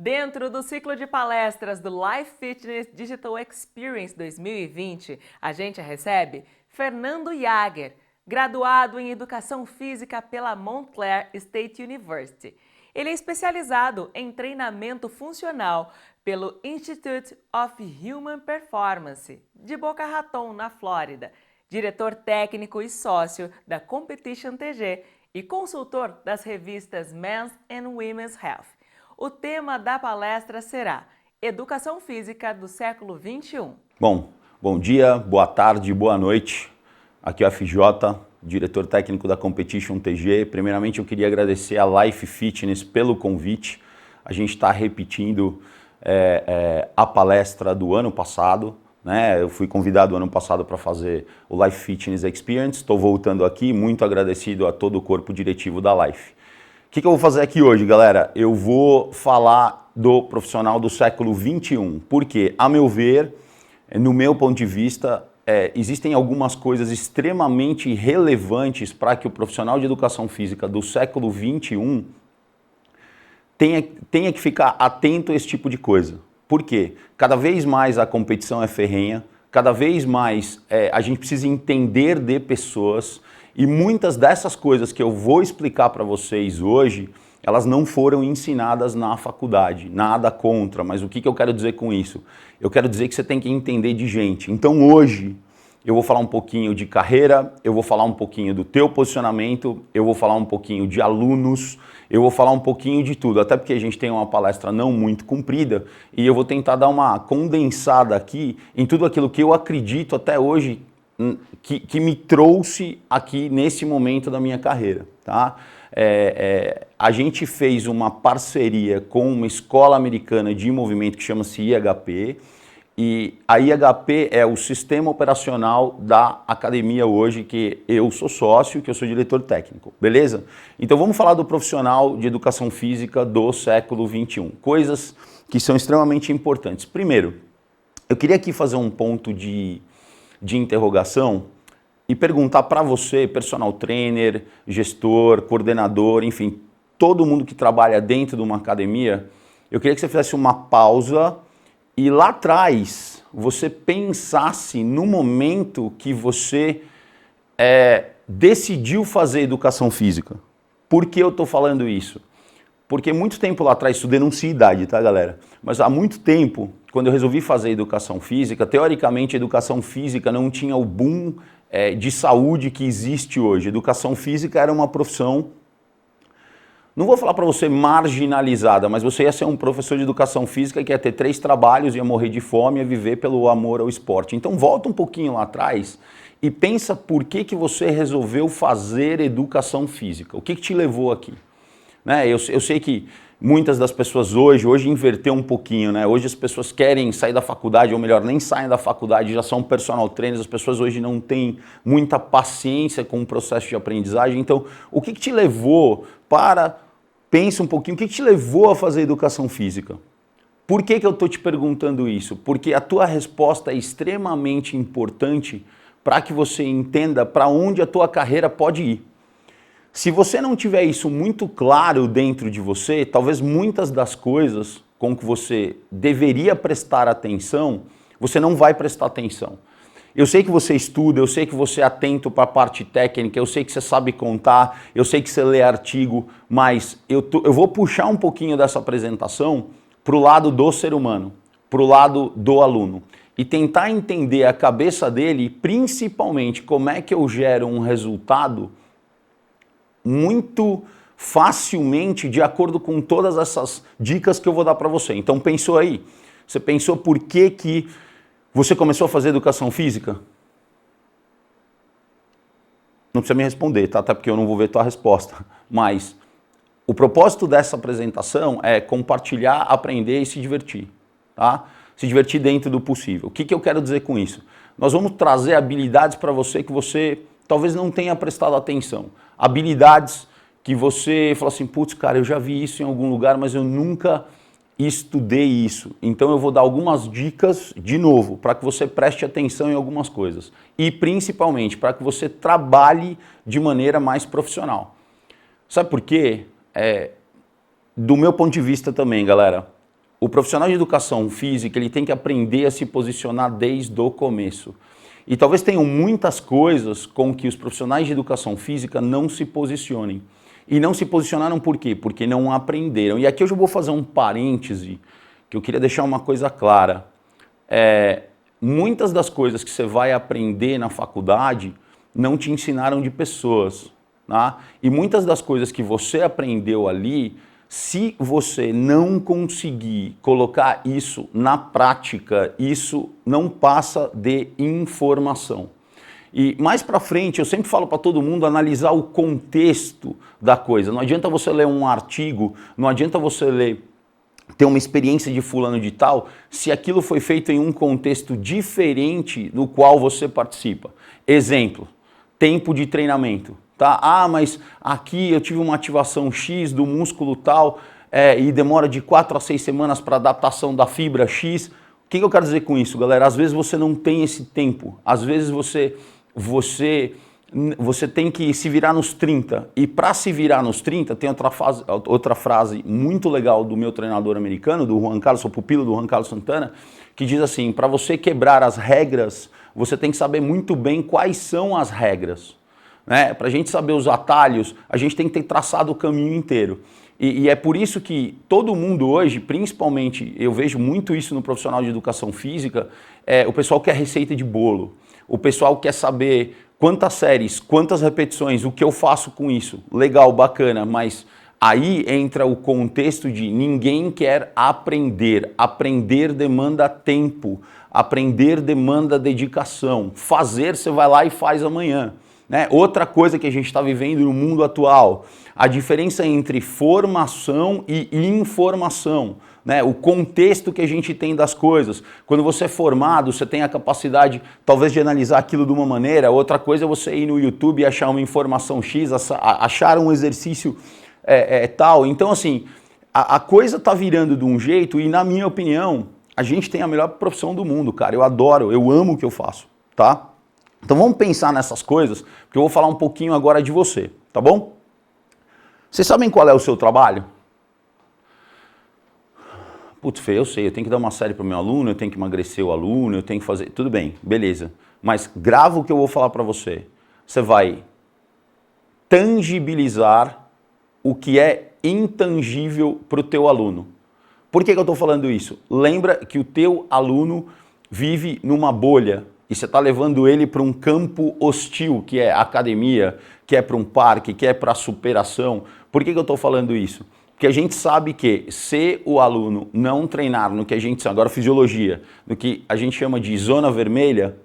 Dentro do ciclo de palestras do Life Fitness Digital Experience 2020, a gente recebe Fernando Jager, graduado em Educação Física pela Montclair State University. Ele é especializado em treinamento funcional pelo Institute of Human Performance, de Boca Raton, na Flórida, diretor técnico e sócio da Competition TG e consultor das revistas Men's and Women's Health. O tema da palestra será Educação Física do século XXI. Bom dia, boa tarde, boa noite. Aqui é o FJ, diretor técnico da Competition TG. Primeiramente eu queria agradecer a Life Fitness pelo convite. A gente está repetindo a palestra do ano passado, né? Eu fui convidado ano passado para fazer o Life Fitness Experience. Estou voltando aqui, muito agradecido a todo o corpo diretivo da Life. O que eu vou fazer aqui hoje, galera? Eu vou falar do profissional do século XXI, porque, a meu ver, no meu ponto de vista, existem algumas coisas extremamente relevantes para que o profissional de educação física do século XXI tenha que ficar atento a esse tipo de coisa. Por quê? Cada vez mais a competição é ferrenha, cada vez mais a gente precisa entender de pessoas. E muitas dessas coisas que eu vou explicar para vocês hoje, elas não foram ensinadas na faculdade. Nada contra, mas o que eu quero dizer com isso? Eu quero dizer que você tem que entender de gente. Então hoje eu vou falar um pouquinho de carreira, eu vou falar um pouquinho do teu posicionamento, eu vou falar um pouquinho de alunos, eu vou falar um pouquinho de tudo. Até porque a gente tem uma palestra não muito comprida e eu vou tentar dar uma condensada aqui em tudo aquilo que eu acredito até hoje que me trouxe aqui nesse momento da minha carreira, tá? A gente fez uma parceria com uma escola americana de movimento que chama-se IHP, e a IHP é o sistema operacional da academia hoje, que eu sou sócio, que eu sou diretor técnico, beleza? Então vamos falar do profissional de educação física do século XXI, coisas que são extremamente importantes. Primeiro, eu queria aqui fazer um ponto de interrogação e perguntar para você, personal trainer, gestor, coordenador, enfim, todo mundo que trabalha dentro de uma academia, eu queria que você fizesse uma pausa e lá atrás você pensasse no momento que você decidiu fazer educação física. Por que eu estou falando isso? Porque muito tempo lá atrás, isso denuncia idade, tá, galera? Mas há muito tempo, quando eu resolvi fazer educação física, teoricamente a educação física não tinha o boom de saúde que existe hoje. Educação física era uma profissão, não vou falar para você marginalizada, mas você ia ser um professor de educação física que ia ter 3 trabalhos, ia morrer de fome, ia viver pelo amor ao esporte. Então volta um pouquinho lá atrás e pensa por que você resolveu fazer educação física. O que te levou aqui? Né? Eu sei que muitas das pessoas hoje inverteu um pouquinho, né? Hoje as pessoas querem sair da faculdade, ou melhor, nem saem da faculdade, já são personal trainers, as pessoas hoje não têm muita paciência com o processo de aprendizagem. Então, o que te levou pensa um pouquinho, o que te levou a fazer educação física? Por que eu estou te perguntando isso? Porque a tua resposta é extremamente importante para que você entenda para onde a tua carreira pode ir. Se você não tiver isso muito claro dentro de você, talvez muitas das coisas com que você deveria prestar atenção, você não vai prestar atenção. Eu sei que você estuda, eu sei que você é atento para a parte técnica, eu sei que você sabe contar, eu sei que você lê artigo, mas eu vou puxar um pouquinho dessa apresentação para o lado do ser humano, para o lado do aluno, e tentar entender a cabeça dele e principalmente como é que eu gero um resultado muito facilmente de acordo com todas essas dicas que eu vou dar para você. Então pensou aí? Você pensou por que você começou a fazer educação física? Não precisa me responder, tá? Até porque eu não vou ver tua resposta. Mas o propósito dessa apresentação é compartilhar, aprender e se divertir, tá? Se divertir dentro do possível. O que eu quero dizer com isso? Nós vamos trazer habilidades para você que você talvez não tenha prestado atenção. Habilidades que você fala assim, putz, cara, eu já vi isso em algum lugar, mas eu nunca estudei isso. Então eu vou dar algumas dicas, de novo, para que você preste atenção em algumas coisas. E principalmente para que você trabalhe de maneira mais profissional. Sabe por quê? Do meu ponto de vista também, galera, o profissional de educação física ele tem que aprender a se posicionar desde o começo. E talvez tenham muitas coisas com que os profissionais de educação física não se posicionem. E não se posicionaram por quê? Porque não aprenderam. E aqui eu já vou fazer um parêntese, que eu queria deixar uma coisa clara. Muitas das coisas que você vai aprender na faculdade não te ensinaram de pessoas. Tá? E muitas das coisas que você aprendeu ali, se você não conseguir colocar isso na prática, isso não passa de informação. E mais para frente, eu sempre falo para todo mundo analisar o contexto da coisa. Não adianta você ler um artigo, não adianta você ter uma experiência de fulano de tal, se aquilo foi feito em um contexto diferente do qual você participa. Exemplo, tempo de treinamento. Tá? Ah, mas aqui eu tive uma ativação X do músculo tal e demora de 4 a 6 semanas para adaptação da fibra X. O que eu quero dizer com isso, galera? Às vezes você não tem esse tempo. Às vezes você tem que se virar nos 30. E para se virar nos 30, tem outra frase muito legal do meu treinador americano, do Juan Carlos, sou pupilo do Juan Carlos Santana, que diz assim, para você quebrar as regras, você tem que saber muito bem quais são as regras. Para a gente saber os atalhos, a gente tem que ter traçado o caminho inteiro. E é por isso que todo mundo hoje, principalmente, eu vejo muito isso no profissional de educação física, o pessoal quer receita de bolo. O pessoal quer saber quantas séries, quantas repetições, o que eu faço com isso. Legal, bacana, mas aí entra o contexto de ninguém quer aprender. Aprender demanda tempo, aprender demanda dedicação. Fazer, você vai lá e faz amanhã. Outra coisa que a gente está vivendo no mundo atual, a diferença entre formação e informação, o contexto que a gente tem das coisas. Quando você é formado, você tem a capacidade talvez de analisar aquilo de uma maneira, outra coisa é você ir no YouTube e achar uma informação X, achar um exercício tal. Então assim, a coisa está virando de um jeito e na minha opinião, a gente tem a melhor profissão do mundo, cara. Eu adoro, eu amo o que eu faço, tá? Então vamos pensar nessas coisas, porque eu vou falar um pouquinho agora de você, tá bom? Vocês sabem qual é o seu trabalho? Putz, Fê, eu sei, eu tenho que dar uma série para o meu aluno, eu tenho que emagrecer o aluno, eu tenho que fazer... Tudo bem, beleza. Mas grava o que eu vou falar para você. Você vai tangibilizar o que é intangível para o teu aluno. Por que eu estou falando isso? Lembra que o teu aluno vive numa bolha. E você está levando ele para um campo hostil, que é a academia, que é para um parque, que é para a superação. Por que eu estou falando isso? Porque a gente sabe que se o aluno não treinar no que a gente, agora fisiologia, no que a gente chama de zona vermelha,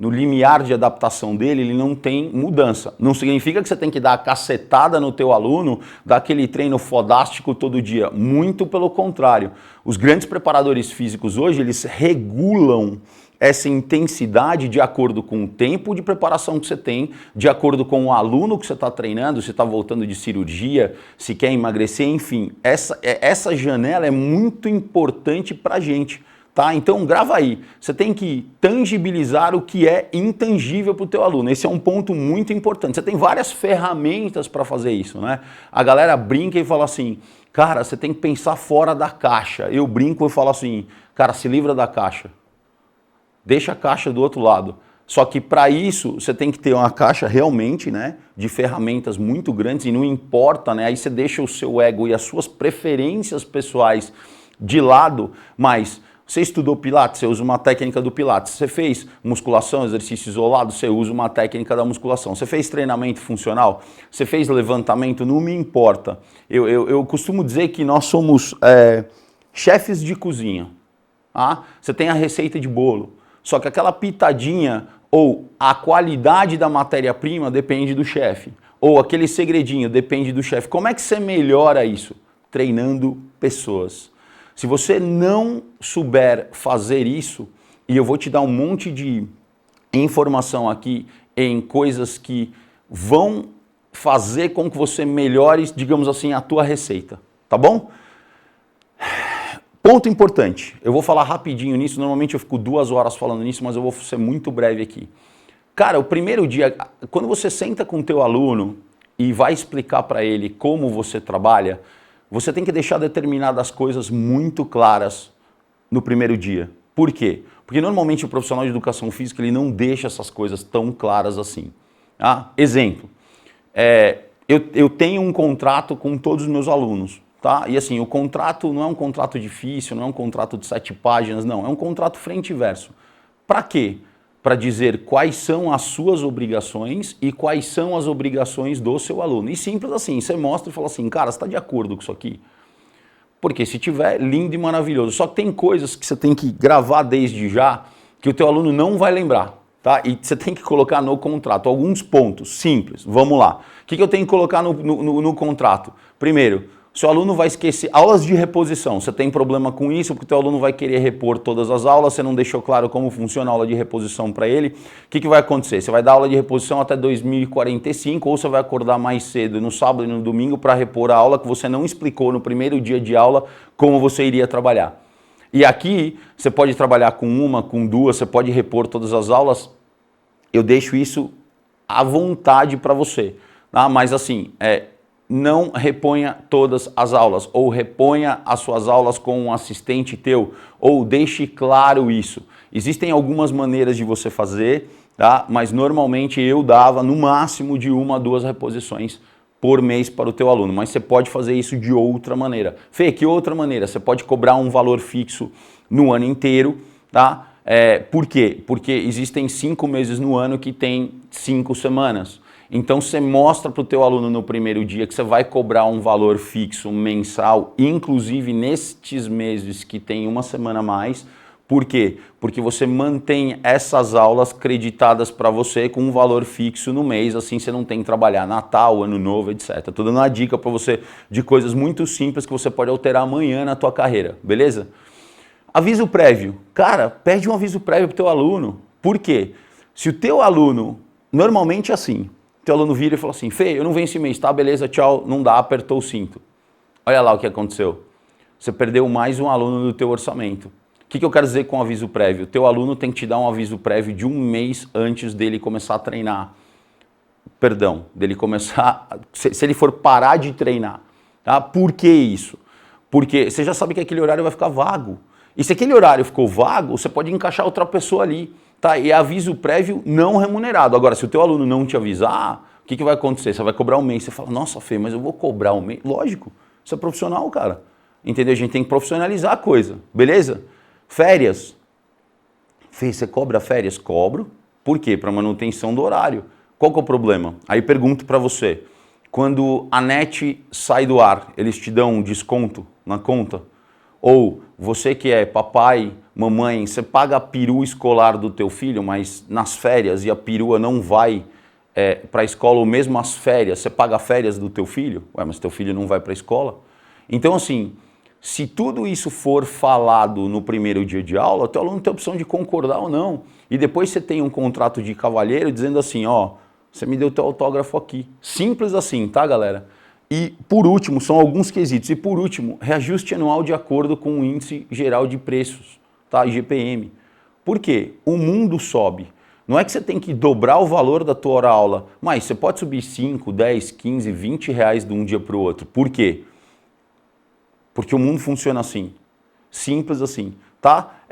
no limiar de adaptação dele, ele não tem mudança. Não significa que você tem que dar a cacetada no teu aluno, dar aquele treino fodástico todo dia. Muito pelo contrário. Os grandes preparadores físicos hoje, eles regulam essa intensidade de acordo com o tempo de preparação que você tem, de acordo com o aluno que você está treinando, se está voltando de cirurgia, se quer emagrecer, enfim. Essa janela é muito importante para a gente, tá? Então grava aí, você tem que tangibilizar o que é intangível para o teu aluno. Esse é um ponto muito importante. Você tem várias ferramentas para fazer isso, A galera brinca e fala assim, cara, você tem que pensar fora da caixa. Eu brinco e falo assim, cara, se livra da caixa. Deixa a caixa do outro lado. Só que para isso você tem que ter uma caixa realmente, de ferramentas muito grandes e não importa, aí você deixa o seu ego e as suas preferências pessoais de lado, mas você estudou Pilates, você usa uma técnica do Pilates. Você fez musculação, exercício isolado, você usa uma técnica da musculação. Você fez treinamento funcional, você fez levantamento, não me importa. Eu costumo dizer que nós somos chefes de cozinha. Você tem a receita de bolo. Só que aquela pitadinha ou a qualidade da matéria-prima depende do chefe. Ou aquele segredinho depende do chefe. Como é que você melhora isso? Treinando pessoas. Se você não souber fazer isso, e eu vou te dar um monte de informação aqui em coisas que vão fazer com que você melhore, digamos assim, a tua receita. Tá bom? Ponto importante, eu vou falar rapidinho nisso, normalmente eu fico 2 horas falando nisso, mas eu vou ser muito breve aqui. Cara, o primeiro dia, quando você senta com o teu aluno e vai explicar para ele como você trabalha, você tem que deixar determinadas coisas muito claras no primeiro dia. Por quê? Porque normalmente o profissional de educação física ele não deixa essas coisas tão claras assim. Ah, exemplo, eu tenho um contrato com todos os meus alunos. Tá? E assim, o contrato não é um contrato difícil, não é um contrato de 7 páginas, não. É um contrato frente e verso. Para quê? Para dizer quais são as suas obrigações e quais são as obrigações do seu aluno. E simples assim, você mostra e fala assim, cara, você está de acordo com isso aqui? Porque se tiver, lindo e maravilhoso. Só que tem coisas que você tem que gravar desde já que o teu aluno não vai lembrar. Tá? E você tem que colocar no contrato alguns pontos simples. Vamos lá. O que eu tenho que colocar no contrato? Primeiro, seu aluno vai esquecer aulas de reposição. Você tem problema com isso porque o teu aluno vai querer repor todas as aulas, você não deixou claro como funciona a aula de reposição para ele. O que vai acontecer? Você vai dar aula de reposição até 2045 ou você vai acordar mais cedo no sábado e no domingo para repor a aula que você não explicou no primeiro dia de aula como você iria trabalhar. E aqui você pode trabalhar com uma, com duas, você pode repor todas as aulas. Eu deixo isso à vontade para você. Tá? Mas assim, não reponha todas as aulas, ou reponha as suas aulas com um assistente teu, ou deixe claro isso. Existem algumas maneiras de você fazer, tá? Mas normalmente eu dava no máximo de 1 a 2 reposições por mês para o teu aluno, mas você pode fazer isso de outra maneira. Fê, que outra maneira? Você pode cobrar um valor fixo no ano inteiro, tá? Por quê? Porque existem 5 meses no ano que tem 5 semanas. Então você mostra para o teu aluno no primeiro dia que você vai cobrar um valor fixo mensal, inclusive nestes meses que tem uma semana a mais. Por quê? Porque você mantém essas aulas creditadas para você com um valor fixo no mês, assim você não tem que trabalhar Natal, Ano Novo, etc. Estou dando uma dica para você de coisas muito simples que você pode alterar amanhã na tua carreira, beleza? Aviso prévio. Cara, pede um aviso prévio para o teu aluno. Por quê? Se o teu aluno, normalmente é assim, teu aluno vira e fala assim, Fê, eu não venho esse mês, tá? Beleza, tchau, não dá, apertou o cinto. Olha lá o que aconteceu. Você perdeu mais um aluno do teu orçamento. O que eu quero dizer com aviso prévio? O teu aluno tem que te dar um aviso prévio de 1 mês antes dele começar a treinar. Perdão, dele começar, se ele for parar de treinar. Tá? Por que isso? Porque você já sabe que aquele horário vai ficar vago. E se aquele horário ficou vago, você pode encaixar outra pessoa ali. Tá? E aviso prévio não remunerado. Agora, se o teu aluno não te avisar, o que vai acontecer? Você vai cobrar um mês. Você fala, nossa, Fê, mas eu vou cobrar um mês. Lógico, você é profissional, cara. Entendeu? A gente tem que profissionalizar a coisa. Beleza? Férias. Fê, você cobra férias? Cobro. Por quê? Para manutenção do horário. Qual que é o problema? Aí pergunto para você. Quando a net sai do ar, eles te dão um desconto na conta? Ou você que é papai, mamãe, você paga a perua escolar do teu filho, mas nas férias e a perua não vai para a escola, ou mesmo as férias, você paga férias do teu filho? Ué, mas teu filho não vai para a escola? Então assim, se tudo isso for falado no primeiro dia de aula, o teu aluno tem a opção de concordar ou não. E depois você tem um contrato de cavalheiro dizendo assim, ó, você me deu teu autógrafo aqui. Simples assim, tá, galera? E, por último, são alguns quesitos. E, por último, reajuste anual de acordo com o Índice Geral de Preços, tá? IGPM. Por quê? O mundo sobe. Não é que você tem que dobrar o valor da tua hora-aula, mas você pode subir 5, 10, 15, 20 reais de um dia para o outro. Por quê? Porque o mundo funciona assim. Simples assim, tá?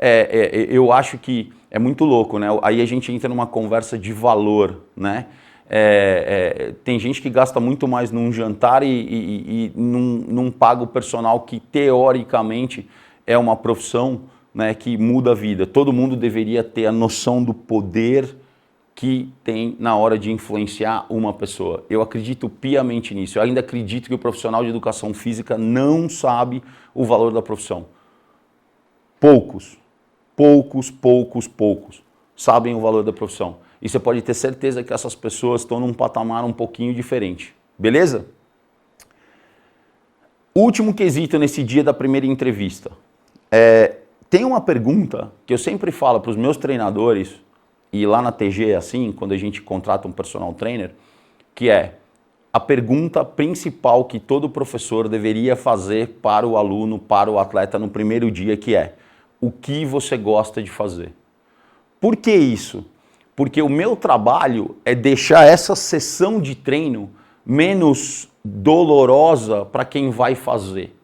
Eu acho que é muito louco, né? Aí a gente entra numa conversa de valor, né? Tem gente que gasta muito mais num jantar e não paga o personal que teoricamente é uma profissão, né, que muda a vida. Todo mundo deveria ter a noção do poder que tem na hora de influenciar uma pessoa. Eu acredito piamente nisso. Eu ainda acredito que o profissional de educação física não sabe o valor da profissão. Poucos sabem o valor da profissão. E você pode ter certeza que essas pessoas estão num patamar um pouquinho diferente. Beleza? Último quesito nesse dia da primeira entrevista. Tem uma pergunta que eu sempre falo para os meus treinadores, e lá na TG é assim, quando a gente contrata um personal trainer, que é a pergunta principal que todo professor deveria fazer para o aluno, para o atleta no primeiro dia, que é: o que você gosta de fazer? Por que isso? Porque o meu trabalho é deixar essa sessão de treino menos dolorosa para quem vai fazer,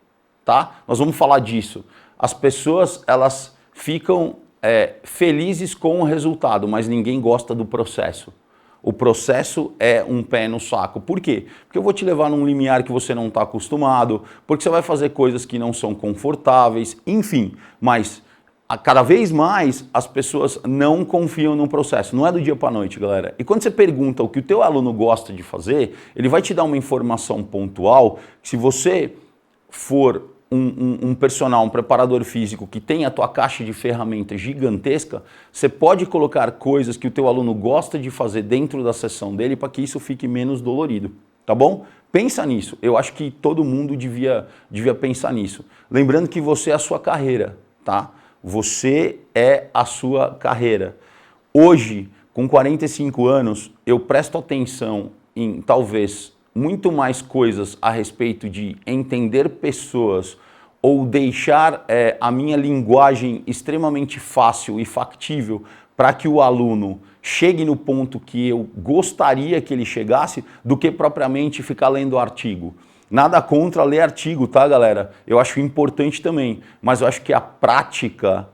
tá? Nós vamos falar disso. As pessoas, elas ficam felizes com o resultado, mas ninguém gosta do processo. O processo é um pé no saco. Por quê? Porque eu vou te levar num limiar que você não está acostumado, porque você vai fazer coisas que não são confortáveis, enfim. Mas cada vez mais as pessoas não confiam no processo. Não é do dia para a noite, galera. E quando você pergunta o que o teu aluno gosta de fazer, ele vai te dar uma informação pontual que, se você for um personal, um preparador físico que tem a tua caixa de ferramentas gigantesca, você pode colocar coisas que o teu aluno gosta de fazer dentro da sessão dele para que isso fique menos dolorido, tá bom? Pensa nisso. Eu acho que todo mundo devia pensar nisso. Lembrando que você é a sua carreira, tá? Você é a sua carreira. Hoje, com 45 anos, eu presto atenção em talvez muito mais coisas a respeito de entender pessoas ou deixar a minha linguagem extremamente fácil e factível para que o aluno chegue no ponto que eu gostaria que ele chegasse, do que propriamente ficar lendo artigo. Nada contra ler artigo, tá, galera? Eu acho importante também, mas eu acho que a prática,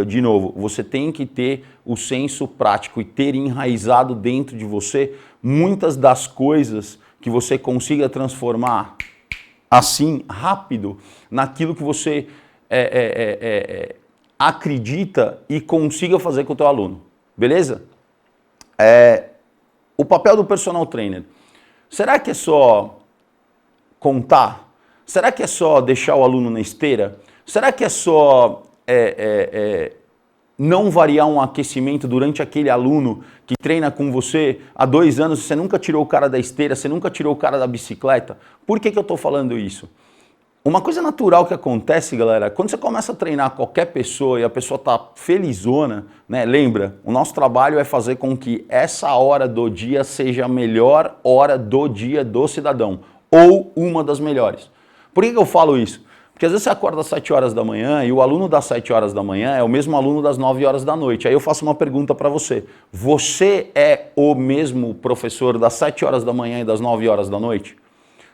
de novo, você tem que ter o senso prático e ter enraizado dentro de você muitas das coisas que você consiga transformar assim, rápido, naquilo que você acredita e consiga fazer com o teu aluno. Beleza? O papel do personal trainer. Será que é só contar? Será que é só deixar o aluno na esteira? Será que é só não variar um aquecimento durante aquele aluno que treina com você há 2 anos, você nunca tirou o cara da esteira, você nunca tirou o cara da bicicleta? Por que eu estou falando isso? Uma coisa natural que acontece, galera, quando você começa a treinar qualquer pessoa e a pessoa está felizona, né? Lembra, o nosso trabalho é fazer com que essa hora do dia seja a melhor hora do dia do cidadão, ou uma das melhores. Por que eu falo isso? Porque às vezes você acorda às 7 horas da manhã e o aluno das 7 horas da manhã é o mesmo aluno das 9 horas da noite. Aí eu faço uma pergunta para você. Você é o mesmo professor das 7 horas da manhã e das 9 horas da noite?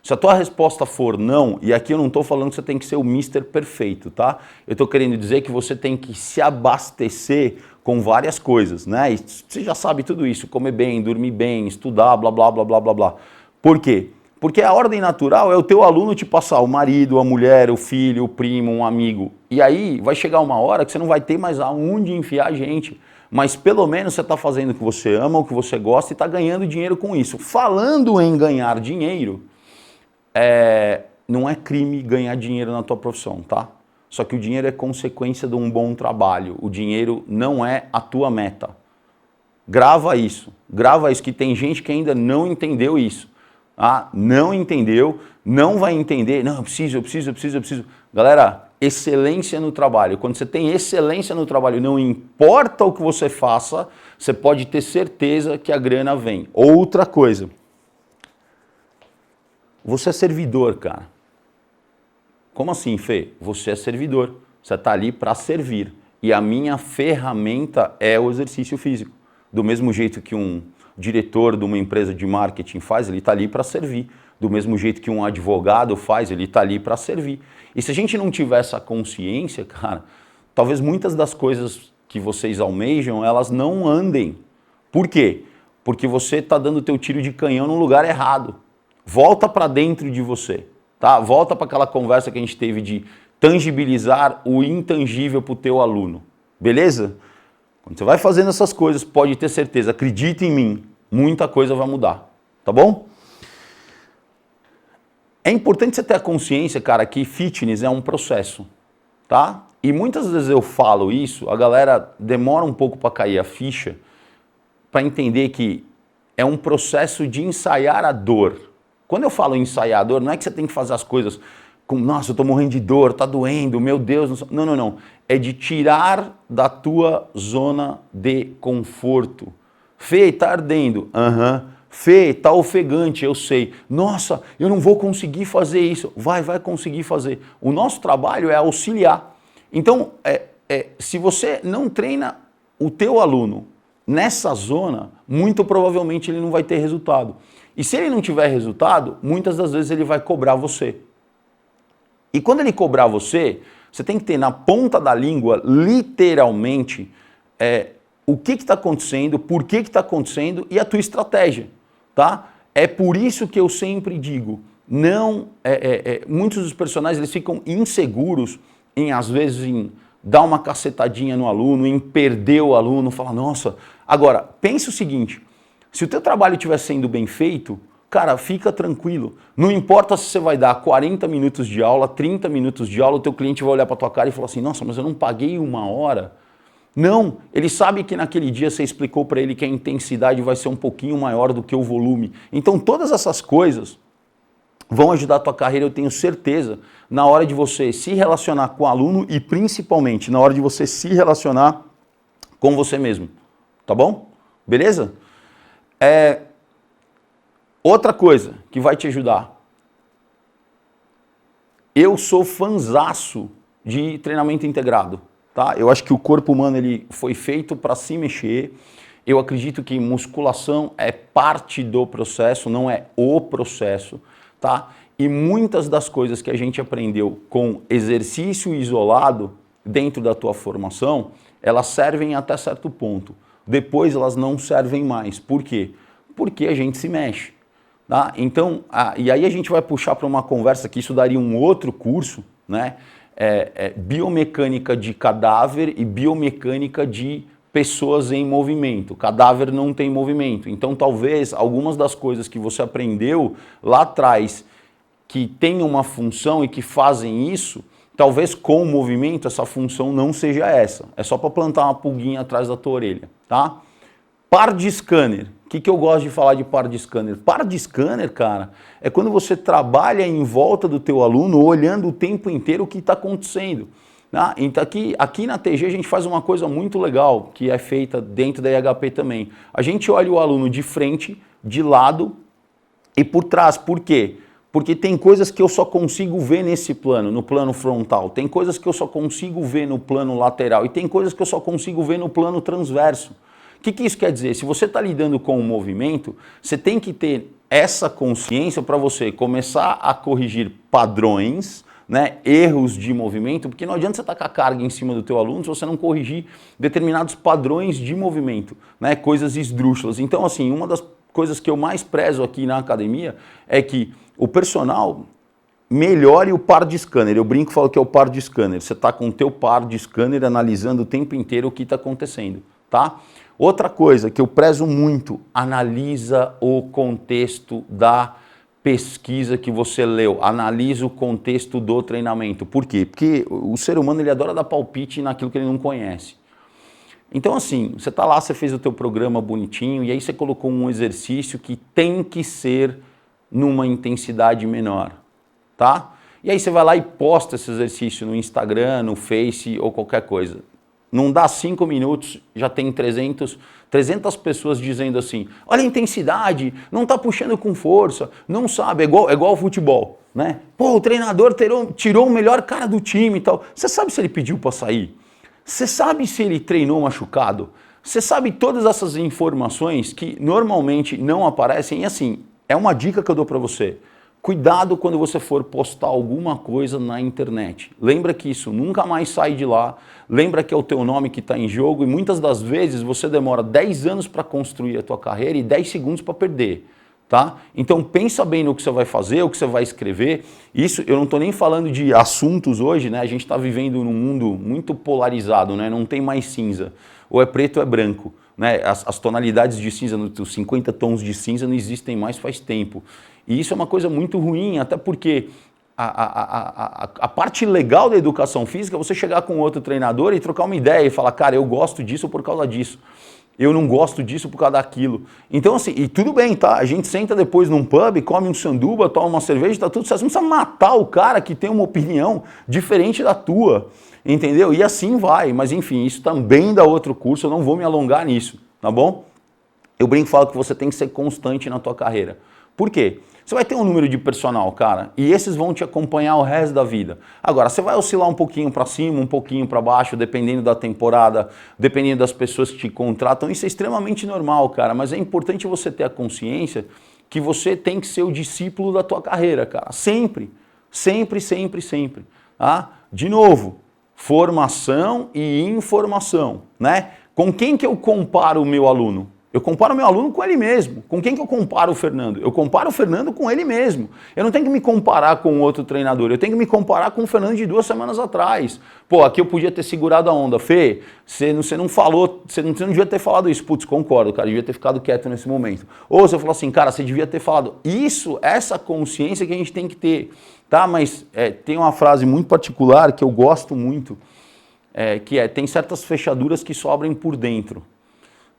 Se a tua resposta for não, e aqui eu não estou falando que você tem que ser o Mister perfeito, tá? Eu estou querendo dizer que você tem que se abastecer com várias coisas, né? E você já sabe tudo isso, comer bem, dormir bem, estudar, blá, blá, blá, blá, blá, blá. Por quê? Porque a ordem natural é o teu aluno te passar o marido, a mulher, o filho, o primo, um amigo. E aí vai chegar uma hora que você não vai ter mais aonde enfiar a gente. Mas pelo menos você está fazendo o que você ama, o que você gosta e está ganhando dinheiro com isso. Falando em ganhar dinheiro, não é crime ganhar dinheiro na tua profissão, tá? Só que o dinheiro é consequência de um bom trabalho. O dinheiro não é a tua meta. Grava isso que tem gente que ainda não entendeu isso. Ah, não entendeu, não vai entender, não, eu preciso. Galera, excelência no trabalho. Quando você tem excelência no trabalho, não importa o que você faça, você pode ter certeza que a grana vem. Outra coisa, você é servidor, cara. Como assim, Fê? Você é servidor, você está ali para servir. E a minha ferramenta é o exercício físico. Do mesmo jeito que um diretor de uma empresa de marketing faz, ele está ali para servir. Do mesmo jeito que um advogado faz, ele está ali para servir. E se a gente não tiver essa consciência, cara, talvez muitas das coisas que vocês almejam, elas não andem. Por quê? Porque você está dando o teu tiro de canhão no lugar errado. Volta para dentro de você, tá? Volta para aquela conversa que a gente teve de tangibilizar o intangível para o teu aluno. Beleza? Quando você vai fazendo essas coisas, pode ter certeza, acredita em mim, muita coisa vai mudar, tá bom? É importante você ter a consciência, cara, que fitness é um processo, tá? E muitas vezes eu falo isso, a galera demora um pouco para cair a ficha, para entender que é um processo de ensaiar a dor. Quando eu falo ensaiar a dor, não é que você tem que fazer as coisas com, nossa, eu tô morrendo de dor, tá doendo, meu Deus, não. É de tirar da tua zona de conforto. Fê, tá ardendo. Fê, tá ofegante, eu sei. Nossa, eu não vou conseguir fazer isso. Vai conseguir fazer. O nosso trabalho é auxiliar. Então, se você não treina o teu aluno nessa zona, muito provavelmente ele não vai ter resultado. E se ele não tiver resultado, muitas das vezes ele vai cobrar você. E quando ele cobrar você, você tem que ter na ponta da língua, literalmente, o que está acontecendo, por que está acontecendo e a tua estratégia, tá? É por isso que eu sempre digo, muitos dos personagens eles ficam inseguros em, às vezes, em dar uma cacetadinha no aluno, em perder o aluno, falar, nossa... Agora, pense o seguinte, se o teu trabalho estiver sendo bem feito, cara, fica tranquilo. Não importa se você vai dar 40 minutos de aula, 30 minutos de aula, o teu cliente vai olhar para tua cara e falar assim, nossa, mas eu não paguei 1 hora. Não, ele sabe que naquele dia você explicou para ele que a intensidade vai ser um pouquinho maior do que o volume. Então todas essas coisas vão ajudar a tua carreira, eu tenho certeza, na hora de você se relacionar com o aluno e principalmente na hora de você se relacionar com você mesmo. Tá bom? Beleza? Outra coisa que vai te ajudar. Eu sou fanzaço de treinamento integrado. Tá? Eu acho que o corpo humano ele foi feito para se mexer. Eu acredito que musculação é parte do processo, não é o processo. Tá? E muitas das coisas que a gente aprendeu com exercício isolado dentro da tua formação, elas servem até certo ponto. Depois elas não servem mais. Por quê? Porque a gente se mexe. Tá? Então, e aí a gente vai puxar para uma conversa que isso daria um outro curso, né? Biomecânica de cadáver e biomecânica de pessoas em movimento. Cadáver não tem movimento. Então, talvez algumas das coisas que você aprendeu lá atrás que tem uma função e que fazem isso, talvez com o movimento essa função não seja essa. É só para plantar uma pulguinha atrás da tua orelha, tá? Par de scanner. O que eu gosto de falar de par de scanner? Par de scanner, cara, é quando você trabalha em volta do teu aluno, olhando o tempo inteiro o que está acontecendo. Tá? Então aqui na TG a gente faz uma coisa muito legal, que é feita dentro da IHP também. A gente olha o aluno de frente, de lado e por trás. Por quê? Porque tem coisas que eu só consigo ver nesse plano, no plano frontal. Tem coisas que eu só consigo ver no plano lateral. E tem coisas que eu só consigo ver no plano transverso. O que isso quer dizer? Se você está lidando com o movimento, você tem que ter essa consciência para você começar a corrigir padrões, né, erros de movimento, porque não adianta você tacar carga em cima do teu aluno se você não corrigir determinados padrões de movimento, né, coisas esdrúxulas. Então, assim, uma das coisas que eu mais prezo aqui na academia é que o personal melhore o par de scanner. Eu brinco e falo que é o par de scanner. Você está com o teu par de scanner analisando o tempo inteiro o que está acontecendo, tá? Outra coisa que eu prezo muito, analisa o contexto da pesquisa que você leu, analisa o contexto do treinamento. Por quê? Porque o ser humano ele adora dar palpite naquilo que ele não conhece. Então assim, você está lá, você fez o teu programa bonitinho e aí você colocou um exercício que tem que ser numa intensidade menor, tá? E aí você vai lá e posta esse exercício no Instagram, no Face ou qualquer coisa. Não dá 5 minutos, já tem 300 pessoas dizendo assim, olha a intensidade, não está puxando com força, não sabe, é igual ao futebol, né? Pô, o treinador tirou o melhor cara do time e tal. Você sabe se ele pediu para sair? Você sabe se ele treinou machucado? Você sabe todas essas informações que normalmente não aparecem? E assim, é uma dica que eu dou para você. Cuidado quando você for postar alguma coisa na internet. Lembra que isso nunca mais sai de lá. Lembra que é o teu nome que está em jogo e muitas das vezes você demora 10 anos para construir a tua carreira e 10 segundos para perder. Tá? Então pensa bem no que você vai fazer, o que você vai escrever. Isso eu não estou nem falando de assuntos hoje, né? A gente está vivendo num mundo muito polarizado, né? Não tem mais cinza. Ou é preto ou é branco. Né? As tonalidades de cinza, os 50 tons de cinza não existem mais faz tempo. E isso é uma coisa muito ruim, até porque a parte legal da educação física é você chegar com outro treinador e trocar uma ideia e falar, cara, eu gosto disso por causa disso. Eu não gosto disso por causa daquilo. Então assim, e tudo bem, tá? A gente senta depois num pub, come um sanduba, toma uma cerveja, tá tudo certo. Você não precisa matar o cara que tem uma opinião diferente da tua, entendeu? E assim vai, mas enfim, isso também dá outro curso, eu não vou me alongar nisso, tá bom? Eu brinco e falo que você tem que ser constante na tua carreira. Por quê? Você vai ter um número de personal, cara, e esses vão te acompanhar o resto da vida. Agora, você vai oscilar um pouquinho para cima, um pouquinho para baixo, dependendo da temporada, dependendo das pessoas que te contratam. Isso é extremamente normal, cara, mas é importante você ter a consciência que você tem que ser o discípulo da tua carreira, cara. Sempre, sempre, sempre, sempre. Tá? De novo, formação e informação, né? Com quem que eu comparo o meu aluno? Eu comparo o meu aluno com ele mesmo. Com quem que eu comparo o Fernando? Eu comparo o Fernando com ele mesmo. Eu não tenho que me comparar com outro treinador, eu tenho que me comparar com o Fernando de 2 semanas atrás. Pô, aqui eu podia ter segurado a onda. Fê, você não falou, você não devia ter falado isso. Putz, concordo, cara, devia ter ficado quieto nesse momento. Ou você falou assim, cara, você devia ter falado. Isso, essa consciência que a gente tem que ter, tá? Mas tem uma frase muito particular que eu gosto muito, que tem certas fechaduras que sobram por dentro.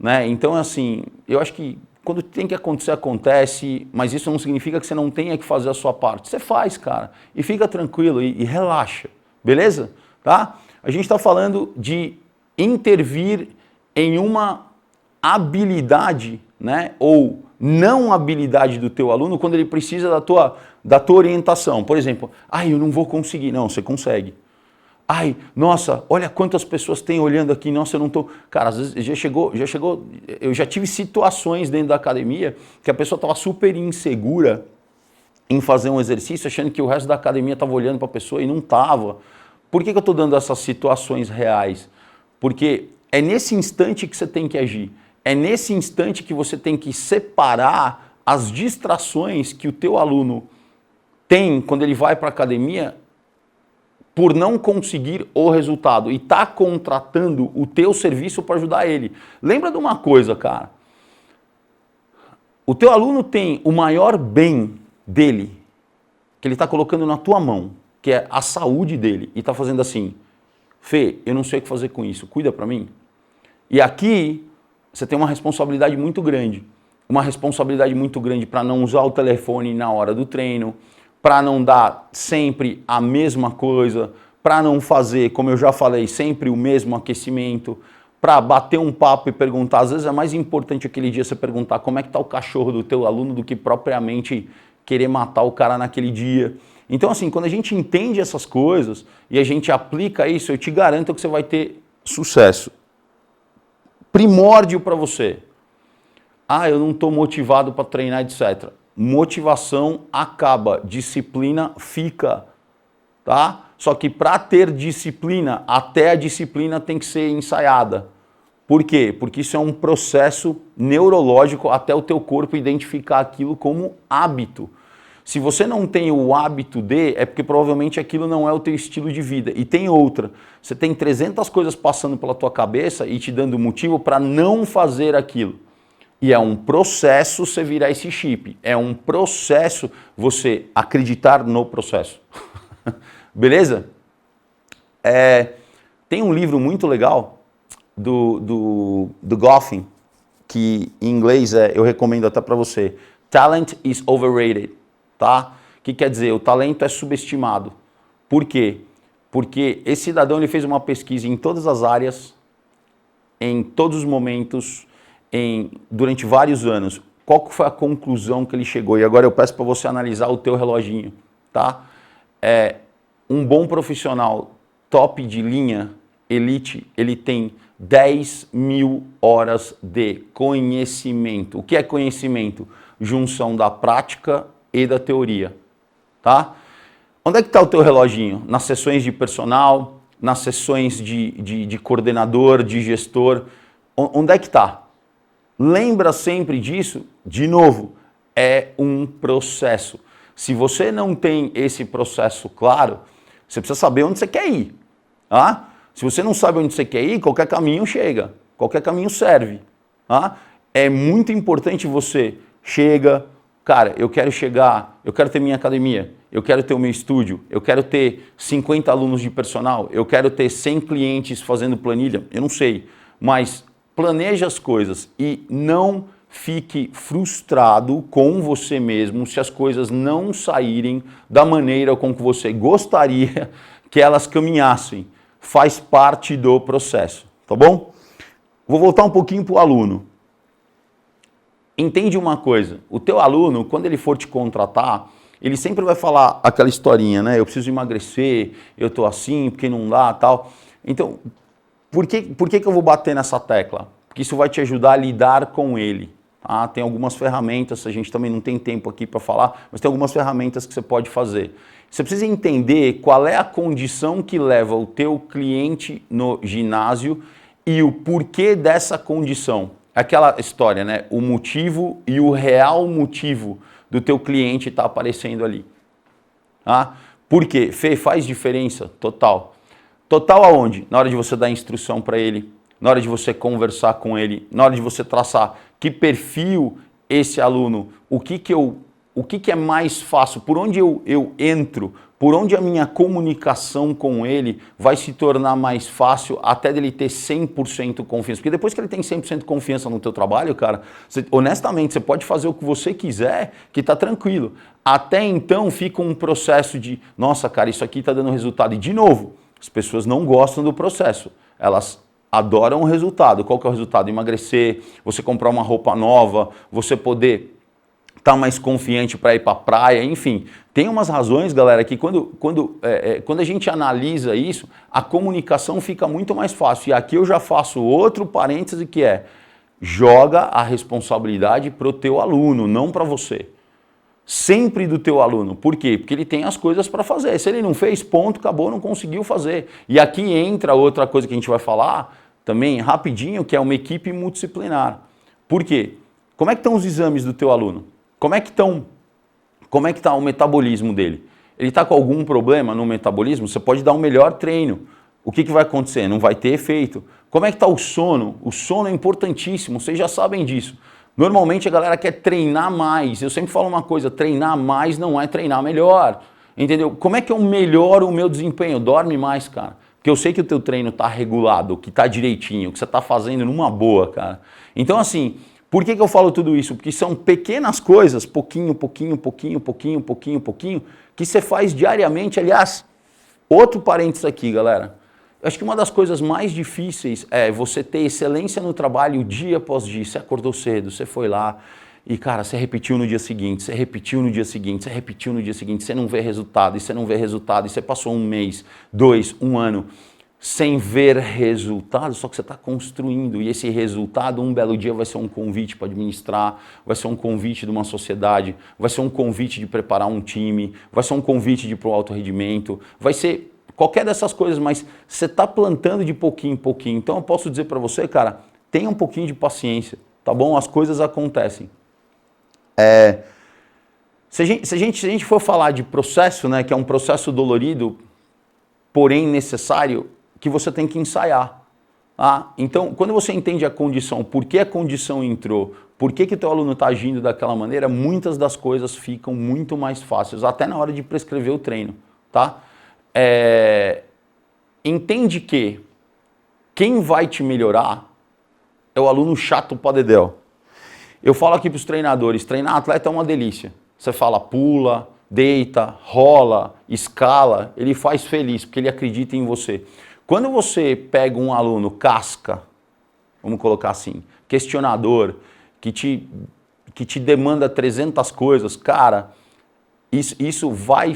Né? Então, assim, eu acho que quando tem que acontecer, acontece, mas isso não significa que você não tenha que fazer a sua parte. Você faz, cara, e fica tranquilo e relaxa, beleza? Tá? A gente está falando de intervir em uma habilidade, né, ou não habilidade do teu aluno quando ele precisa da tua orientação. Por exemplo, eu não vou conseguir. Não, você consegue. Ai, nossa, olha quantas pessoas tem olhando aqui, nossa, eu não tô... Cara, às vezes já chegou, eu já tive situações dentro da academia que a pessoa estava super insegura em fazer um exercício, achando que o resto da academia estava olhando para a pessoa e não estava. Por que eu estou dando essas situações reais? Porque é nesse instante que você tem que agir, é nesse instante que você tem que separar as distrações que o teu aluno tem quando ele vai para a academia por não conseguir o resultado e está contratando o teu serviço para ajudar ele. Lembra de uma coisa, cara. O teu aluno tem o maior bem dele, que ele está colocando na tua mão, que é a saúde dele, e está fazendo assim, Fê, eu não sei o que fazer com isso, cuida para mim. E aqui você tem uma responsabilidade muito grande. Uma responsabilidade muito grande para não usar o telefone na hora do treino, para não dar sempre a mesma coisa, para não fazer, como eu já falei, sempre o mesmo aquecimento, para bater um papo e perguntar. Às vezes é mais importante aquele dia você perguntar como é que está o cachorro do teu aluno do que propriamente querer matar o cara naquele dia. Então, assim, quando a gente entende essas coisas e a gente aplica isso, eu te garanto que você vai ter sucesso. Primórdio para você. Eu não estou motivado para treinar, etc. Motivação acaba, disciplina fica, tá? Só que para ter disciplina, até a disciplina tem que ser ensaiada. Por quê? Porque isso é um processo neurológico até o teu corpo identificar aquilo como hábito. Se você não tem o hábito é porque provavelmente aquilo não é o teu estilo de vida. E tem outra, você tem 300 coisas passando pela tua cabeça e te dando motivo para não fazer aquilo. E é um processo você virar esse chip. É um processo você acreditar no processo. Beleza? Tem um livro muito legal do Goffin, que em inglês eu recomendo até para você. Talent is overrated. Tá? O que quer dizer? O talento é subestimado. Por quê? Porque esse cidadão ele fez uma pesquisa em todas as áreas, em todos os momentos, durante vários anos. Qual que foi a conclusão que ele chegou? E agora eu peço para você analisar o teu reloginho, tá? Um bom profissional top de linha, elite, ele tem 10.000 horas de conhecimento. O que é conhecimento? Junção da prática e da teoria, tá? Onde é que está o teu reloginho? Nas sessões de personal, nas sessões de coordenador, de gestor, onde é que está? Lembra sempre disso? De novo, é um processo. Se você não tem esse processo claro, você precisa saber onde você quer ir. Tá? Se você não sabe onde você quer ir, qualquer caminho chega, qualquer caminho serve. Tá? É muito importante você chega, cara, eu quero chegar, eu quero ter minha academia, eu quero ter o meu estúdio, eu quero ter 50 alunos de personal, eu quero ter 100 clientes fazendo planilha, eu não sei, mas planeje as coisas e não fique frustrado com você mesmo se as coisas não saírem da maneira com que você gostaria que elas caminhassem. Faz parte do processo, tá bom? Vou voltar um pouquinho para o aluno. Entende uma coisa, o teu aluno, quando ele for te contratar, ele sempre vai falar aquela historinha, né? Eu preciso emagrecer, eu tô assim, porque não dá, tal. Então, por que eu vou bater nessa tecla? Porque isso vai te ajudar a lidar com ele. Tem algumas ferramentas, a gente também não tem tempo aqui para falar, mas tem algumas ferramentas que você pode fazer. Você precisa entender qual é a condição que leva o teu cliente no ginásio e o porquê dessa condição. Aquela história, né? O motivo e o real motivo do teu cliente estar aparecendo ali. Por quê? Fê, faz diferença? Total. Total aonde? Na hora de você dar instrução para ele, na hora de você conversar com ele, na hora de você traçar que perfil esse aluno, o que é mais fácil, por onde eu entro, por onde a minha comunicação com ele vai se tornar mais fácil até dele ter 100% confiança. Porque depois que ele tem 100% confiança no teu trabalho, cara, honestamente, você pode fazer o que você quiser, que tá tranquilo. Até então fica um processo de, nossa, cara, isso aqui tá dando resultado. E de novo, as pessoas não gostam do processo. Elas adoram o resultado. Qual que é o resultado? Emagrecer, você comprar uma roupa nova, você poder estar mais confiante para ir para a praia, enfim. Tem umas razões, galera, que quando a gente analisa isso, a comunicação fica muito mais fácil. E aqui eu já faço outro parêntese que é, joga a responsabilidade para o teu aluno, não para você. Sempre do teu aluno. Por quê? Porque ele tem as coisas para fazer. Se ele não fez, ponto, acabou, não conseguiu fazer. E aqui entra outra coisa que a gente vai falar também rapidinho, que é uma equipe multidisciplinar. Por quê? Como é que estão os exames do teu aluno? Como é que está o metabolismo dele? Ele está com algum problema no metabolismo? Você pode dar um melhor treino. O que vai acontecer? Não vai ter efeito. Como é que está o sono? O sono é importantíssimo, vocês já sabem disso. Normalmente a galera quer treinar mais. Eu sempre falo uma coisa, treinar mais não é treinar melhor. Entendeu? Como é que eu melhoro o meu desempenho? Dorme mais, cara. Porque eu sei que o teu treino está regulado, que está direitinho, que você está fazendo numa boa, cara. Então assim, por que eu falo tudo isso? Porque são pequenas coisas, pouquinho, que você faz diariamente. Aliás, outro parênteses aqui, galera. Eu acho que uma das coisas mais difíceis é você ter excelência no trabalho dia após dia. Você acordou cedo, você foi lá e, cara, você repetiu no dia seguinte, você repetiu no dia seguinte, você repetiu no dia seguinte, você não vê resultado, e você não vê resultado, e você passou um mês, 2, 1 ano sem ver resultado, só que você está construindo. E esse resultado, um belo dia, vai ser um convite para administrar, vai ser um convite de uma sociedade, vai ser um convite de preparar um time, vai ser um convite de ir para o alto rendimento, vai ser qualquer dessas coisas, mas você está plantando de pouquinho em pouquinho. Então eu posso dizer para você, cara, tenha um pouquinho de paciência, tá bom? As coisas acontecem. Se a gente for falar de processo, né, que é um processo dolorido, porém necessário, que você tem que ensaiar. Então, quando você entende a condição, por que a condição entrou, por que o teu aluno está agindo daquela maneira, muitas das coisas ficam muito mais fáceis, até na hora de prescrever o treino. Tá? Entende que quem vai te melhorar é o aluno chato pra dedéu. Eu falo aqui para os treinadores, treinar atleta é uma delícia. Você fala pula, deita, rola, escala, ele faz feliz, porque ele acredita em você. Quando você pega um aluno casca, vamos colocar assim, questionador, que te demanda 300 coisas, cara, isso vai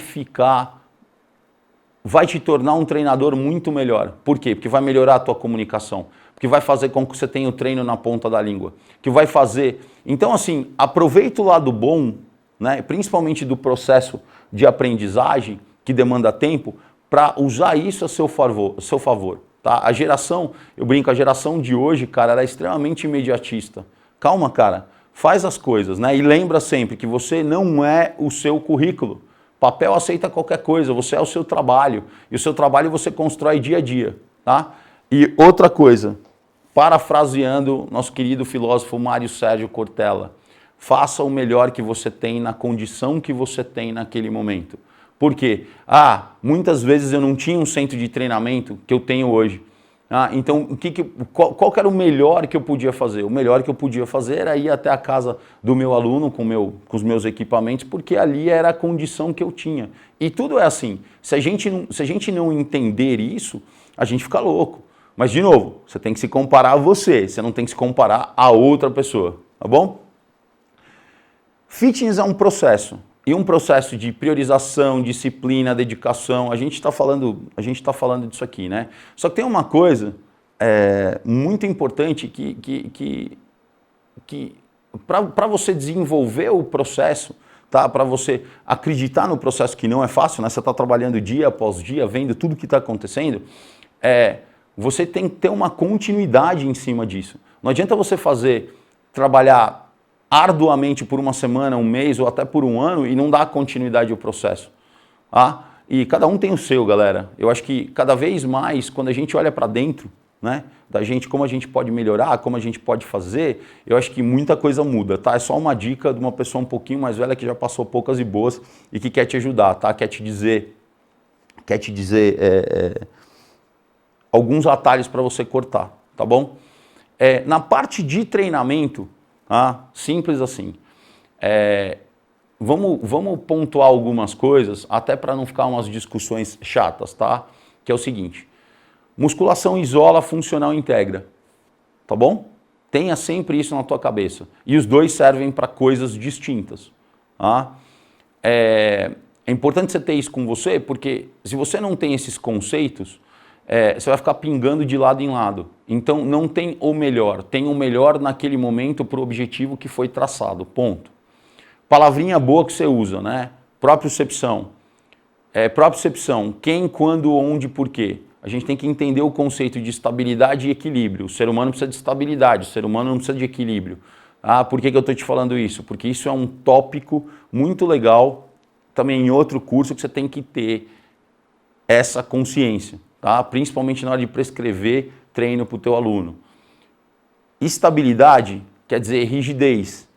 te tornar um treinador muito melhor. Por quê? Porque vai melhorar a tua comunicação, porque vai fazer com que você tenha o treino na ponta da língua, que vai fazer... Então, assim, aproveita o lado bom, né, principalmente do processo de aprendizagem, que demanda tempo, para usar isso a seu favor. Tá? A geração, eu brinco, a geração de hoje, cara, ela é extremamente imediatista. Calma, cara, faz as coisas, né? E lembra sempre que você não é o seu currículo. Papel aceita qualquer coisa, você é o seu trabalho. E o seu trabalho você constrói dia a dia. Tá? E outra coisa, parafraseando nosso querido filósofo Mário Sérgio Cortella, faça o melhor que você tem na condição que você tem naquele momento. Por quê? Muitas vezes eu não tinha um centro de treinamento que eu tenho hoje. Então, qual que era o melhor que eu podia fazer? O melhor que eu podia fazer era ir até a casa do meu aluno com os meus equipamentos, porque ali era a condição que eu tinha. E tudo é assim. Se a gente não entender isso, a gente fica louco. Mas, de novo, você tem que se comparar a você não tem que se comparar a outra pessoa, tá bom? Fitness é um processo. E um processo de priorização, disciplina, dedicação, a gente está falando disso aqui, né? Só que tem uma coisa muito importante que para você desenvolver o processo, tá? Para você acreditar no processo, que não é fácil, né? Você está trabalhando dia após dia, vendo tudo que está acontecendo, você tem que ter uma continuidade em cima disso. Não adianta você trabalhar arduamente por uma semana, um mês ou até por um ano e não dar continuidade ao processo. Tá? E cada um tem o seu, galera. Eu acho que cada vez mais, quando a gente olha para dentro, né, da gente, como a gente pode melhorar, como a gente pode fazer, eu acho que muita coisa muda, tá? É só uma dica de uma pessoa um pouquinho mais velha que já passou poucas e boas e que quer te ajudar, tá? Quer te dizer alguns atalhos para você cortar, tá bom? Na parte de treinamento, tá? Simples assim. Vamos pontuar algumas coisas, até para não ficar umas discussões chatas, tá? Que é o seguinte. Musculação isola, funcional integra, tá bom? Tenha sempre isso na tua cabeça. E os dois servem para coisas distintas. Tá? É importante você ter isso com você, porque se você não tem esses conceitos, você vai ficar pingando de lado em lado. Então não tem o melhor, tem o melhor naquele momento para o objetivo que foi traçado, ponto. Palavrinha boa que você usa, né? Propriocepção. Propriocepção, quem, quando, onde, por quê? A gente tem que entender o conceito de estabilidade e equilíbrio. O ser humano precisa de estabilidade, o ser humano não precisa de equilíbrio. Por que eu estou te falando isso? Porque isso é um tópico muito legal, também em outro curso, que você tem que ter essa consciência, tá? Principalmente na hora de prescrever treino para o teu aluno. Estabilidade quer dizer rigidez.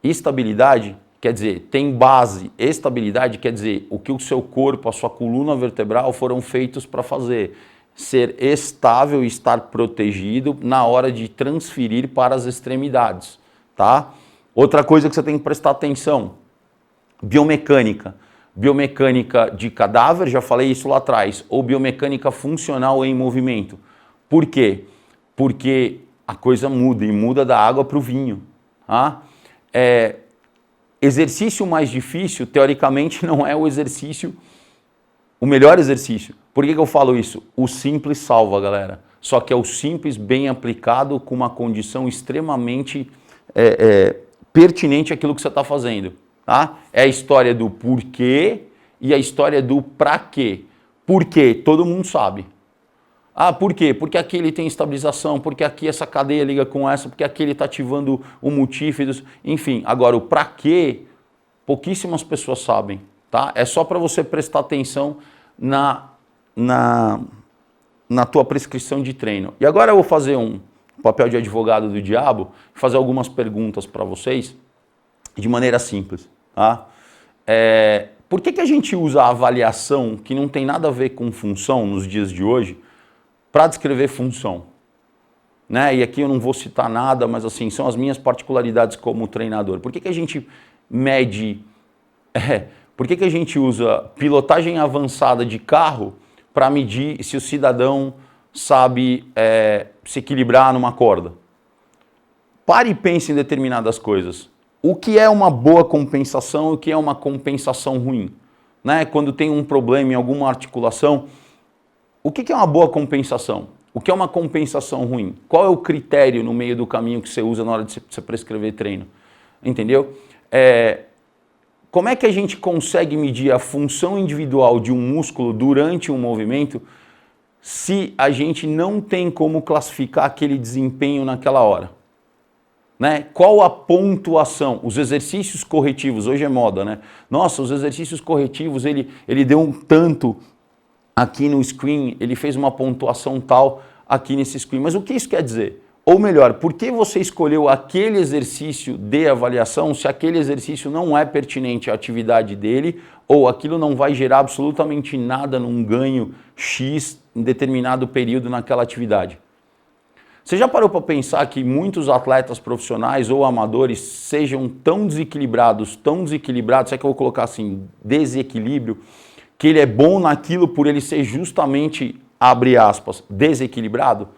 Estabilidade quer dizer, tem base. Estabilidade quer dizer o que o seu corpo, a sua coluna vertebral foram feitos para fazer. Ser estável e estar protegido na hora de transferir para as extremidades. Tá? Outra coisa que você tem que prestar atenção, biomecânica. Biomecânica de cadáver, já falei isso lá atrás, ou biomecânica funcional em movimento. Por quê? Porque a coisa muda e muda da água para o vinho. Tá? Exercício mais difícil, teoricamente, não é o melhor exercício. Por que eu falo isso? O simples salva, galera. Só que é o simples bem aplicado com uma condição extremamente pertinente àquilo que você está fazendo. Tá? É a história do porquê e a história do pra quê. Por quê? Todo mundo sabe. Por quê? Porque aqui ele tem estabilização, porque aqui essa cadeia liga com essa, porque aqui ele está ativando o multífidos, enfim. Agora, o pra quê, pouquíssimas pessoas sabem, tá? É só para você prestar atenção na tua prescrição de treino. E agora eu vou fazer um papel de advogado do diabo, fazer algumas perguntas para vocês, de maneira simples, tá? Por que a gente usa a avaliação, que não tem nada a ver com função nos dias de hoje, para descrever função, né? E aqui eu não vou citar nada, mas assim, são as minhas particularidades como treinador. Por que a gente mede, por que a gente usa pilotagem avançada de carro para medir se o cidadão sabe se equilibrar numa corda? Pare e pense em determinadas coisas. O que é uma boa compensação e o que é uma compensação ruim? Né? Quando tem um problema em alguma articulação, o que é uma boa compensação? O que é uma compensação ruim? Qual é o critério no meio do caminho que você usa na hora de você prescrever treino? Entendeu? Como é que a gente consegue medir a função individual de um músculo durante um movimento se a gente não tem como classificar aquele desempenho naquela hora? Né? Qual a pontuação? Os exercícios corretivos, hoje é moda, né? Nossa, os exercícios corretivos, ele deu um tanto aqui no screen, ele fez uma pontuação tal aqui nesse screen. Mas o que isso quer dizer? Ou melhor, por que você escolheu aquele exercício de avaliação se aquele exercício não é pertinente à atividade dele ou aquilo não vai gerar absolutamente nada num ganho X em determinado período naquela atividade? Você já parou para pensar que muitos atletas profissionais ou amadores sejam tão desequilibrados, será que eu vou colocar assim, desequilíbrio, que ele é bom naquilo por ele ser justamente, abre aspas, desequilibrado?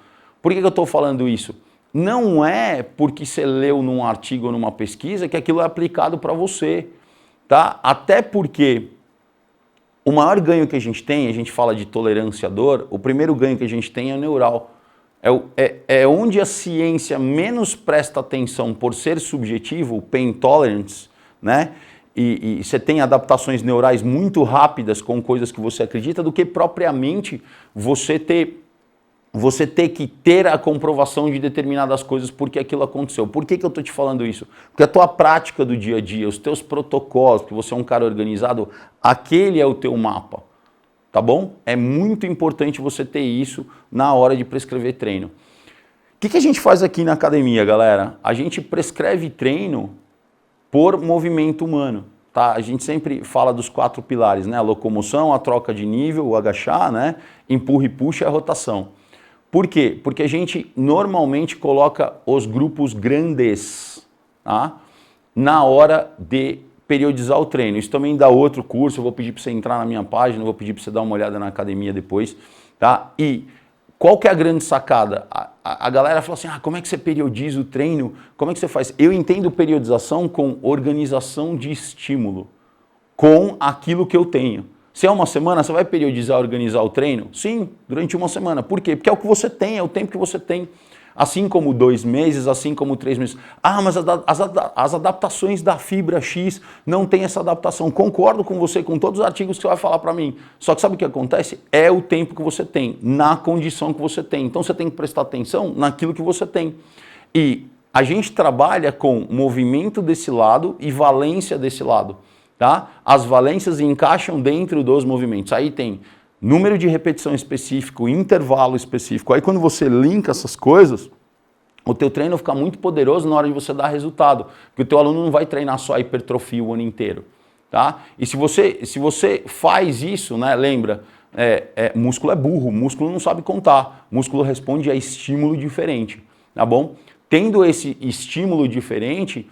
Por que eu estou falando isso? Não é porque você leu num artigo ou numa pesquisa que aquilo é aplicado para você, tá? Até porque o maior ganho que a gente tem, a gente fala de tolerância à dor, o primeiro ganho que a gente tem é o neural, É onde a ciência menos presta atenção por ser subjetivo, o pain tolerance, né? E você tem adaptações neurais muito rápidas com coisas que você acredita, do que propriamente você ter que ter a comprovação de determinadas coisas porque aquilo aconteceu. Por que eu estou te falando isso? Porque a tua prática do dia a dia, os teus protocolos, que você é um cara organizado, aquele é o teu mapa, tá bom? É muito importante você ter isso na hora de prescrever treino. O que a gente faz aqui na academia, galera? A gente prescreve treino por movimento humano, tá? A gente sempre fala dos 4 pilares, né? A locomoção, a troca de nível, o agachar, né? Empurra e puxa e a rotação. Por quê? Porque a gente normalmente coloca os grupos grandes, tá? Na hora de periodizar o treino. Isso também dá outro curso, eu vou pedir para você entrar na minha página, vou pedir para você dar uma olhada na academia depois, tá? E qual que é a grande sacada? A galera fala assim, como é que você periodiza o treino? Como é que você faz? Eu entendo periodização com organização de estímulo, com aquilo que eu tenho. Se é uma semana, você vai periodizar, organizar o treino? Sim, durante uma semana. Por quê? Porque é o que você tem, é o tempo que você tem. Assim como 2 meses, assim como 3 meses. Mas as adaptações da fibra X não tem essa adaptação. Concordo com você, com todos os artigos que você vai falar para mim. Só que sabe o que acontece? É o tempo que você tem, na condição que você tem. Então você tem que prestar atenção naquilo que você tem. E a gente trabalha com movimento desse lado e valência desse lado. Tá? As valências encaixam dentro dos movimentos. Aí tem número de repetição específico, intervalo específico. Aí quando você linka essas coisas, o teu treino fica muito poderoso na hora de você dar resultado. Porque o teu aluno não vai treinar só hipertrofia o ano inteiro. Tá? E se você faz isso, né, lembra, músculo é burro, músculo não sabe contar. Músculo responde a estímulo diferente. Tá bom? Tendo esse estímulo diferente,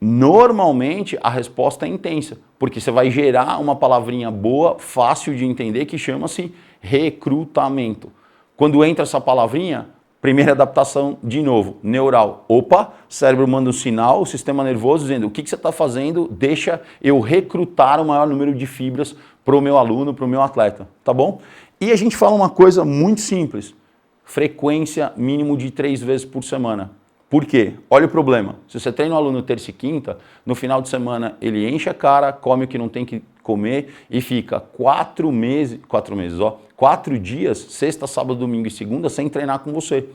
normalmente a resposta é intensa, porque você vai gerar uma palavrinha boa, fácil de entender, que chama-se recrutamento. Quando entra essa palavrinha, primeira adaptação, de novo, neural. Opa, cérebro manda um sinal, o sistema nervoso dizendo, o que você está fazendo? Deixa eu recrutar o maior número de fibras para o meu aluno, para o meu atleta, tá bom? E a gente fala uma coisa muito simples, frequência mínimo de 3 vezes por semana. Por quê? Olha o problema. Se você treina um aluno terça e quinta, no final de semana ele enche a cara, come o que não tem que comer e fica 4 dias, sexta, sábado, domingo e segunda, sem treinar com você. O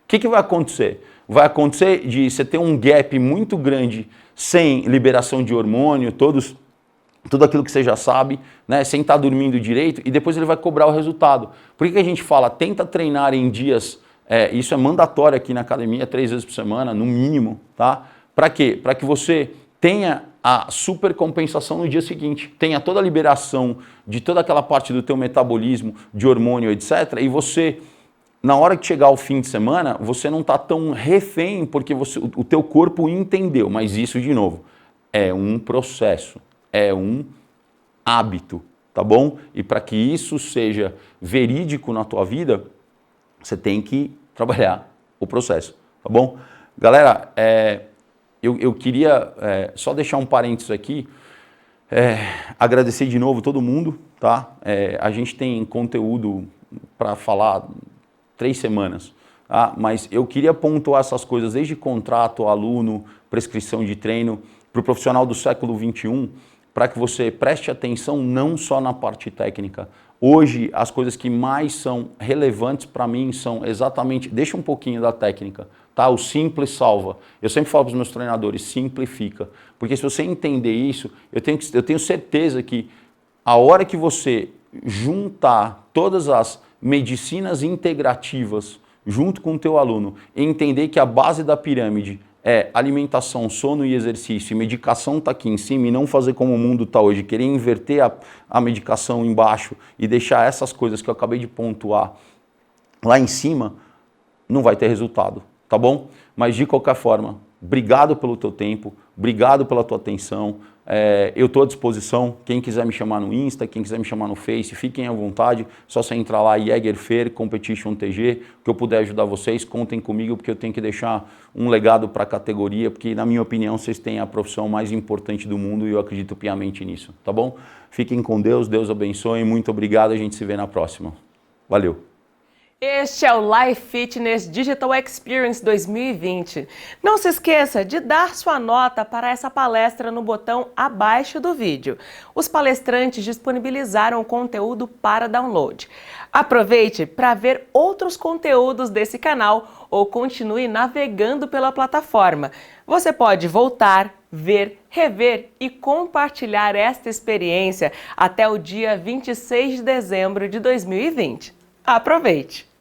que vai acontecer? Vai acontecer de você ter um gap muito grande sem liberação de hormônio, tudo aquilo que você já sabe, né, sem estar dormindo direito, e depois ele vai cobrar o resultado. Por que a gente fala, tenta treinar em dias... isso é mandatório aqui na academia, 3 vezes por semana, no mínimo, tá? Para quê? Para que você tenha a supercompensação no dia seguinte, tenha toda a liberação de toda aquela parte do teu metabolismo, de hormônio, etc. E você, na hora que chegar o fim de semana, você não está tão refém, porque o teu corpo entendeu. Mas isso, de novo, é um processo, é um hábito, tá bom? E para que isso seja verídico na tua vida, você tem que trabalhar o processo, tá bom? Galera, eu queria só deixar um parênteses aqui, agradecer de novo todo mundo, tá? A gente tem conteúdo para falar 3 semanas, tá? Mas eu queria pontuar essas coisas desde contrato, aluno, prescrição de treino, para o profissional do século XXI, para que você preste atenção não só na parte técnica. Hoje, as coisas que mais são relevantes para mim são exatamente... Deixa um pouquinho da técnica, tá? O simples salva. Eu sempre falo para os meus treinadores, simplifica. Porque se você entender isso, eu tenho certeza que a hora que você juntar todas as medicinas integrativas junto com o teu aluno e entender que a base da pirâmide é alimentação, sono e exercício, e medicação está aqui em cima, e não fazer como o mundo está hoje, querer inverter a medicação embaixo e deixar essas coisas que eu acabei de pontuar lá em cima, não vai ter resultado, tá bom? Mas de qualquer forma, obrigado pelo teu tempo, obrigado pela tua atenção, eu estou à disposição, quem quiser me chamar no Insta, quem quiser me chamar no Face, fiquem à vontade, só você entrar lá, Jäger Fer, Competition TG, que eu puder ajudar vocês, contem comigo, porque eu tenho que deixar um legado para a categoria, porque na minha opinião vocês têm a profissão mais importante do mundo e eu acredito piamente nisso, tá bom? Fiquem com Deus, Deus abençoe, muito obrigado, a gente se vê na próxima. Valeu! Este é o Life Fitness Digital Experience 2020. Não se esqueça de dar sua nota para essa palestra no botão abaixo do vídeo. Os palestrantes disponibilizaram o conteúdo para download. Aproveite para ver outros conteúdos desse canal ou continue navegando pela plataforma. Você pode voltar, ver, rever e compartilhar esta experiência até o dia 26 de dezembro de 2020. Aproveite!